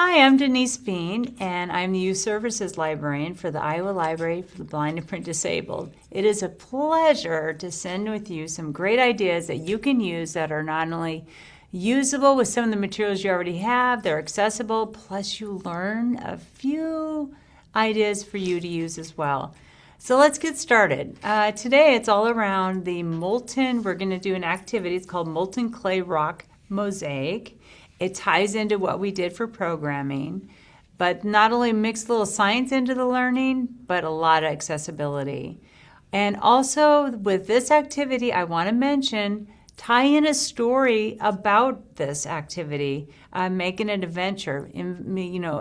Hi, I'm Denise Bean, and I'm the Youth Services Librarian for the Iowa Library for the Blind and Print Disabled. It is a pleasure to send with you some great ideas that you can use that are not only usable with some of the materials you already have, they're accessible, plus you learn a few ideas for you to use as well. So let's get started. Today it's all around the Molten. We're going to do an activity. It's called Molten Clay Rock Mosaic. It ties into what we did for programming, but not only mix a little science into the learning, but a lot of accessibility. And also with this activity, I want to mention, tie in a story about this activity, make it an adventure.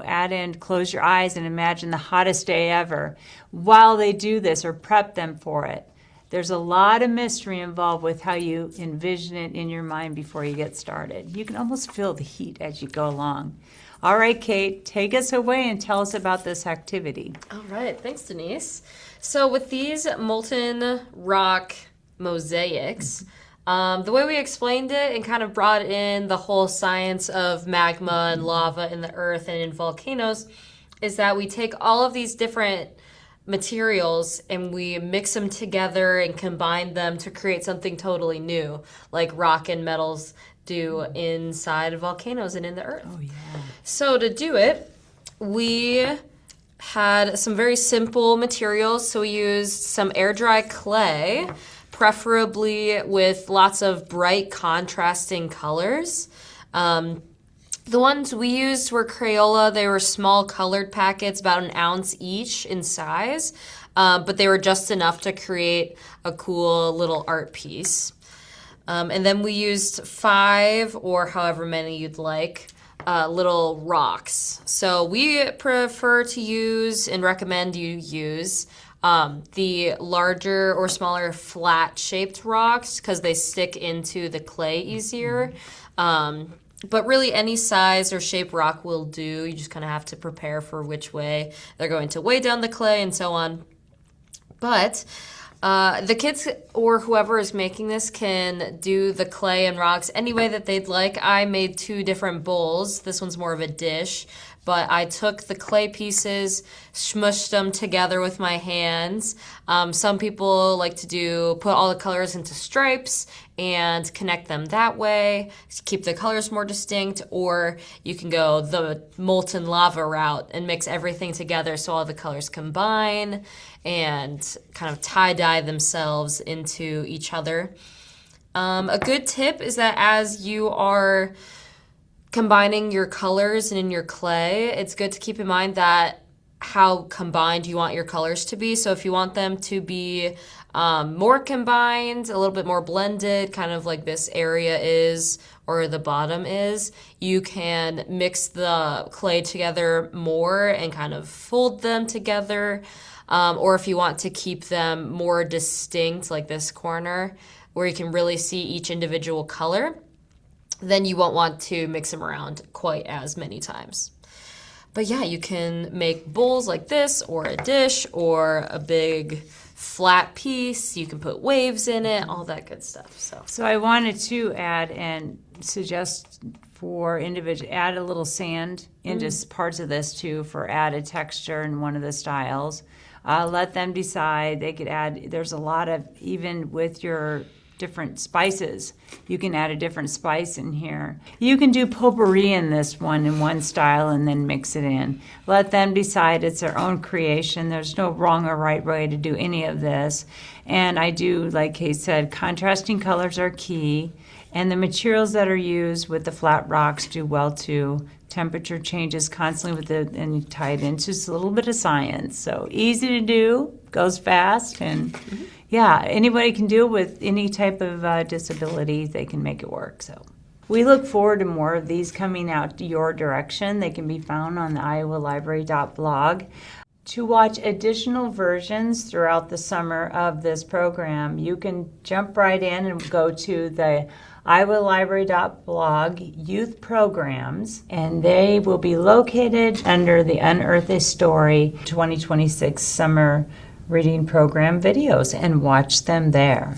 Add in, close your eyes and imagine the hottest day ever while they do this or prep them for it. There's a lot of mystery involved with how you envision it in your mind before you get started. You can almost feel the heat as you go along. All right, Kate, take us away and tell us about this activity. All right, thanks, Denise. So with these molten rock mosaics, the way we explained it and kind of brought in the whole science of magma and lava in the earth and in volcanoes is that we take all of these different materials and we mix them together and combine them to create something totally new, like rock and metals do inside of volcanoes and in the earth. Oh, yeah. So to do it, we had some very simple materials. So we used some air dry clay, preferably with lots of bright contrasting colors. The ones we used were Crayola. They were small colored packets, about an ounce each in size, but they were just enough to create a cool little art piece. And then we used 5 or however many you'd like little rocks. So we prefer to use and recommend you use the larger or smaller flat shaped rocks because they stick into the clay easier. But really any size or shape rock will do. You just kind of have to prepare for which way they're going to weigh down the clay and so on. But the kids or whoever is making this can do the clay and rocks any way that they'd like. I made 2 different bowls. This one's more of a dish. But I took the clay pieces, smushed them together with my hands. Some people like to put all the colors into stripes and connect them that way to keep the colors more distinct. Or you can go the molten lava route and mix everything together so all the colors combine and kind of tie-dye themselves into each other. A good tip is that as you are combining your colors and in your clay, it's good to keep in mind that how combined you want your colors to be. So if you want them to be more combined, a little bit more blended, kind of like this area is or the bottom is, you can mix the clay together more and kind of fold them together. Or if you want to keep them more distinct, like this corner, where you can really see each individual color, then you won't want to mix them around quite as many times. But yeah, you can make bowls like this, or a dish, or a big flat piece. You can put waves in it, all that good stuff. So I wanted to add and suggest for individual, add a little sand into parts of this too for added texture in one of the styles. Let them decide. They could add, there's a lot of, even with your different spices, you can add a different spice in here. You can do potpourri in this one in one style and then mix it in. Let them decide. It's their own creation. There's no wrong or right way to do any of this. And I do, like Kate said, contrasting colors are key. And the materials that are used with the flat rocks do well too. Temperature changes constantly and you tie it into just a little bit of science. So easy to do, goes fast, and yeah, anybody can do it with any type of disability. They can make it work. So we look forward to more of these coming out your direction. They can be found on the iowalibrary.blog. To watch additional versions throughout the summer of this program, you can jump right in and go to the iowalibrary.blog youth programs, and they will be located under the Unearth a Story 2026 summer reading program videos, and watch them there.